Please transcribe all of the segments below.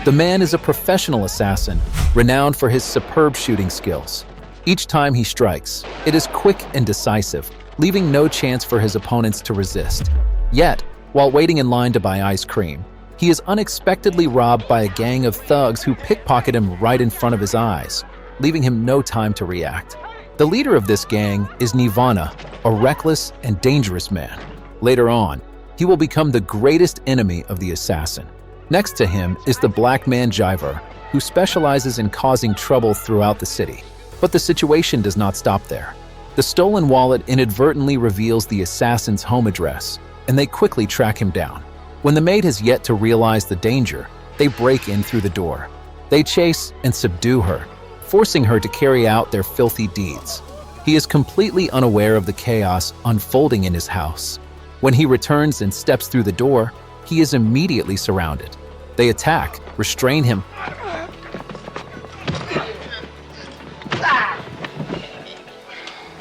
The man is a professional assassin, renowned for his superb shooting skills. Each time he strikes, it is quick and decisive, leaving no chance for his opponents to resist. Yet, while waiting in line to buy ice cream, he is unexpectedly robbed by a gang of thugs who pickpocket him right in front of his eyes, leaving him no time to react. The leader of this gang is Nirvana, a reckless and dangerous man. Later on, he will become the greatest enemy of the assassin. Next to him is the black man Jiver, who specializes in causing trouble throughout the city. But the situation does not stop there. The stolen wallet inadvertently reveals the assassin's home address, and they quickly track him down. When the maid has yet to realize the danger, they break in through the door. They chase and subdue her, forcing her to carry out their filthy deeds. He is completely unaware of the chaos unfolding in his house. When he returns and steps through the door, he is immediately surrounded. They attack, restrain him,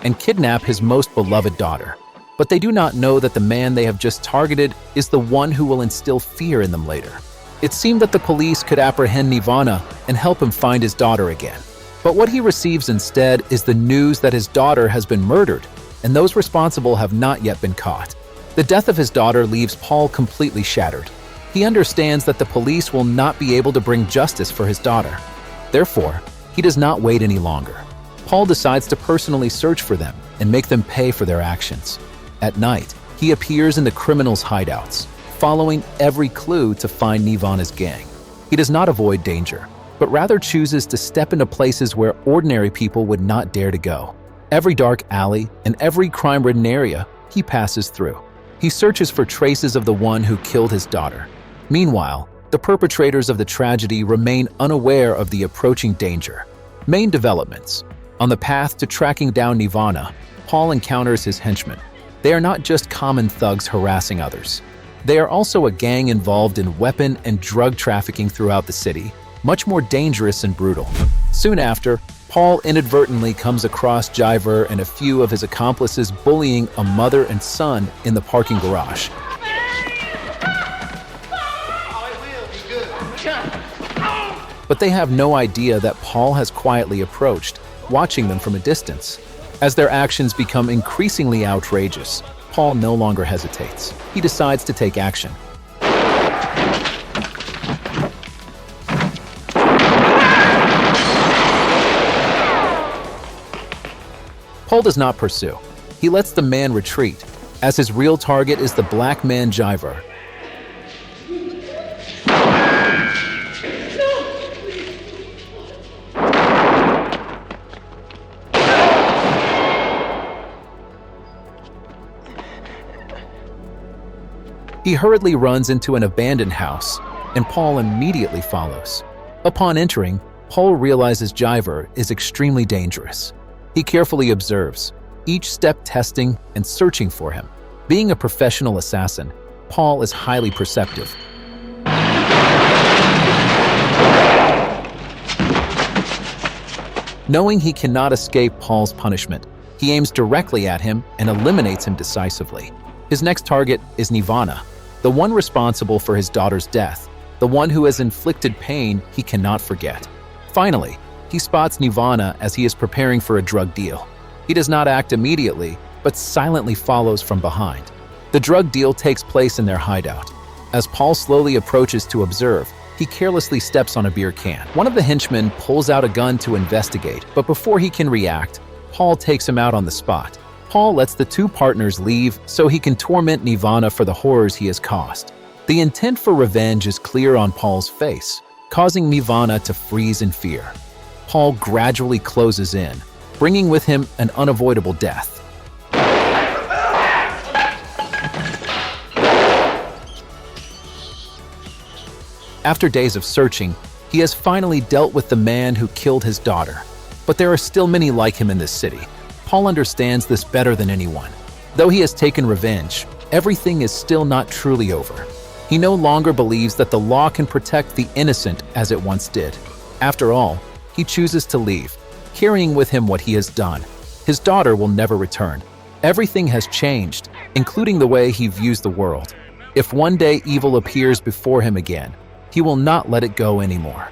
and kidnap his most beloved daughter. But they do not know that the man they have just targeted is the one who will instill fear in them later. It seemed that the police could apprehend Nirvana and help him find his daughter again. But what he receives instead is the news that his daughter has been murdered, and those responsible have not yet been caught. The death of his daughter leaves Paul completely shattered. He understands that the police will not be able to bring justice for his daughter. Therefore, he does not wait any longer. Paul decides to personally search for them and make them pay for their actions. At night, he appears in the criminals' hideouts, following every clue to find Nirvana's gang. He does not avoid danger, but rather chooses to step into places where ordinary people would not dare to go. Every dark alley and every crime-ridden area he passes through. He searches for traces of the one who killed his daughter. Meanwhile, the perpetrators of the tragedy remain unaware of the approaching danger. Main developments. On the path to tracking down Nirvana, Paul encounters his henchmen. They are not just common thugs harassing others. They are also a gang involved in weapon and drug trafficking throughout the city, much more dangerous and brutal. Soon after, Paul inadvertently comes across Jiver and a few of his accomplices bullying a mother and son in the parking garage. But they have no idea that Paul has quietly approached, watching them from a distance. As their actions become increasingly outrageous, Paul no longer hesitates. He decides to take action. Paul does not pursue. He lets the man retreat, as his real target is the black man Jiver. He hurriedly runs into an abandoned house, and Paul immediately follows. Upon entering, Paul realizes Jiver is extremely dangerous. He carefully observes, each step testing and searching for him. Being a professional assassin, Paul is highly perceptive. Knowing he cannot escape Paul's punishment, he aims directly at him and eliminates him decisively. His next target is Nirvana, the one responsible for his daughter's death, the one who has inflicted pain he cannot forget. Finally, he spots Nirvana as he is preparing for a drug deal. He does not act immediately, but silently follows from behind. The drug deal takes place in their hideout. As Paul slowly approaches to observe, he carelessly steps on a beer can. One of the henchmen pulls out a gun to investigate, but before he can react, Paul takes him out on the spot. Paul lets the two partners leave so he can torment Nirvana for the horrors he has caused. The intent for revenge is clear on Paul's face, causing Nirvana to freeze in fear. Paul gradually closes in, bringing with him an unavoidable death. After days of searching, he has finally dealt with the man who killed his daughter. But there are still many like him in this city. Paul understands this better than anyone. Though he has taken revenge, everything is still not truly over. He no longer believes that the law can protect the innocent as it once did. After all, he chooses to leave, carrying with him what he has done. His daughter will never return. Everything has changed, including the way he views the world. If one day evil appears before him again, he will not let it go anymore.